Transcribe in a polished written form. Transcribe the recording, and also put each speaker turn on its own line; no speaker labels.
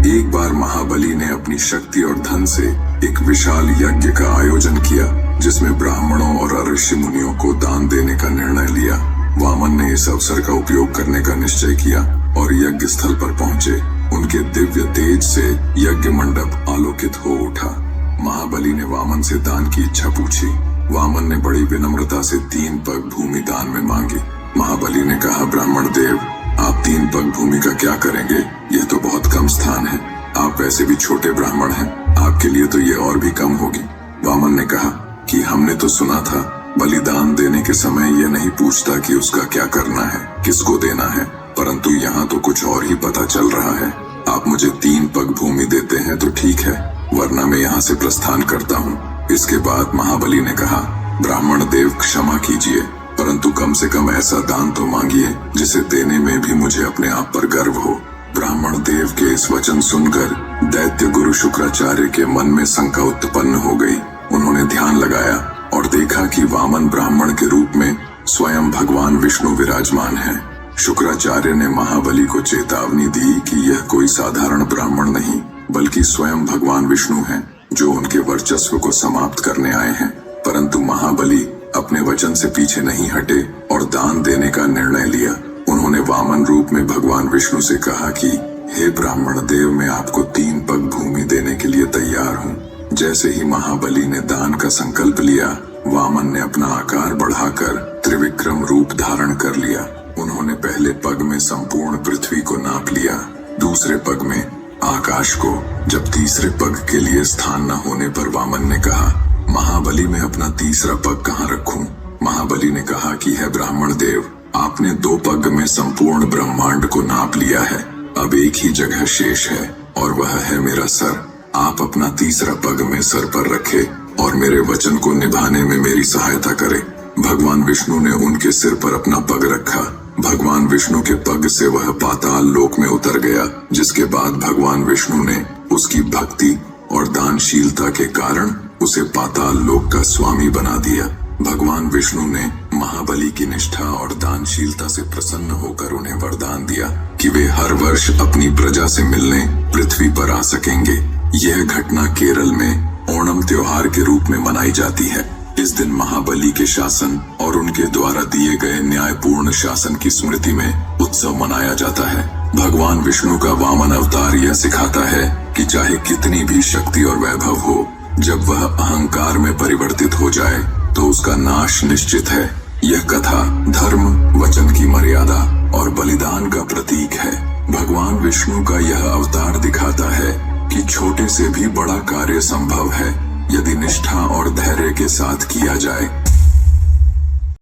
एक बार महाबली ने अपनी शक्ति और धन से एक विशाल यज्ञ का आयोजन किया, जिसमें ब्राह्मणों और ऋषि मुनियों को दान देने का निर्णय लिया। वामन ने इस अवसर का उपयोग करने का निश्चय किया और यज्ञ स्थल पर पहुंचे। उनके दिव्य तेज से यज्ञ मंडप आलोकित हो उठा। महाबली ने वामन से दान की इच्छा पूछी। वामन ने बड़ी विनम्रता से 3 पग भूमि दान में मांगी। महाबली ने कहा, ब्राह्मण देव, आप 3 पग भूमि का क्या करेंगे? यह तो बहुत कम स्थान है। आप वैसे भी छोटे ब्राह्मण हैं, आपके लिए तो यह और भी कम होगी। वामन ने कहा कि हमने तो सुना था बलिदान देने के समय यह नहीं पूछता कि उसका क्या करना है, किसको देना है, परंतु यहाँ तो कुछ और ही पता चल रहा है। आप मुझे 3 पग भूमि देते हैं तो ठीक है, वरना मैं यहाँ से प्रस्थान करता हूँ। इसके बाद महाबली ने कहा, ब्राह्मण देव क्षमा कीजिए, परंतु कम से कम ऐसा दान तो मांगिए जिसे देने में भी मुझे अपने आप पर गर्व हो। ब्राह्मण देव के इस वचन सुनकर दैत्य गुरु शुक्राचार्य के मन में शंका उत्पन्न हो गई। उन्होंने ध्यान लगाया और देखा कि वामन ब्राह्मण के रूप में स्वयं भगवान विष्णु विराजमान है। शुक्राचार्य ने महाबली को चेतावनी दी कि यह कोई साधारण ब्राह्मण नहीं, बल्कि स्वयं भगवान विष्णु हैं, जो उनके वर्चस्व को समाप्त करने आए हैं। परंतु महाबली अपने वचन से पीछे नहीं हटे और दान देने का निर्णय लिया। उन्होंने वामन रूप में भगवान विष्णु से कहा कि हे ब्राह्मण देव, मैं आपको 3 पग भूमि देने के लिए तैयार हूँ। जैसे ही महाबली ने दान का संकल्प लिया, वामन ने अपना आकार बढ़ाकर त्रिविक्रम रूप धारण कर लिया। उन्होंने पहले पग में संपूर्ण पृथ्वी को नाप लिया, दूसरे पग में आकाश को। जब तीसरे पग के लिए स्थान न होने पर वामन ने कहा, महाबली, मैं अपना तीसरा पग कहाँ रखूं? महाबली ने कहा कि हे ब्राह्मण देव, आपने 2 पग में संपूर्ण ब्रह्मांड को नाप लिया है। अब एक ही जगह शेष है और वह है मेरा सर। आप अपना तीसरा पग में सर पर रखे और मेरे वचन को निभाने में मेरी सहायता करें। भगवान विष्णु ने उनके सिर पर अपना पग रखा। भगवान विष्णु के पग से वह पाताल लोक में उतर गया, जिसके बाद भगवान विष्णु ने उसकी भक्ति और दानशीलता के कारण उसे पाताल लोक का स्वामी बना दिया। भगवान विष्णु ने महाबली की निष्ठा और दानशीलता से प्रसन्न होकर उन्हें वरदान दिया कि वे हर वर्ष अपनी प्रजा से मिलने पृथ्वी पर आ सकेंगे। यह घटना केरल में ओणम त्योहार के रूप में मनाई जाती है। इस दिन महाबली के शासन और उनके द्वारा दिए गए न्यायपूर्ण शासन की स्मृति में उत्सव मनाया जाता है। भगवान विष्णु का वामन अवतार यह सिखाता है कि चाहे कितनी भी शक्ति और वैभव हो, जब वह अहंकार में परिवर्तित हो जाए तो उसका नाश निश्चित है। यह कथा धर्म, वचन की मर्यादा और बलिदान का प्रतीक है। भगवान विष्णु का यह अवतार दिखाता है कि छोटे से भी बड़ा कार्य संभव है, यदि निष्ठा और धैर्य के साथ किया जाए।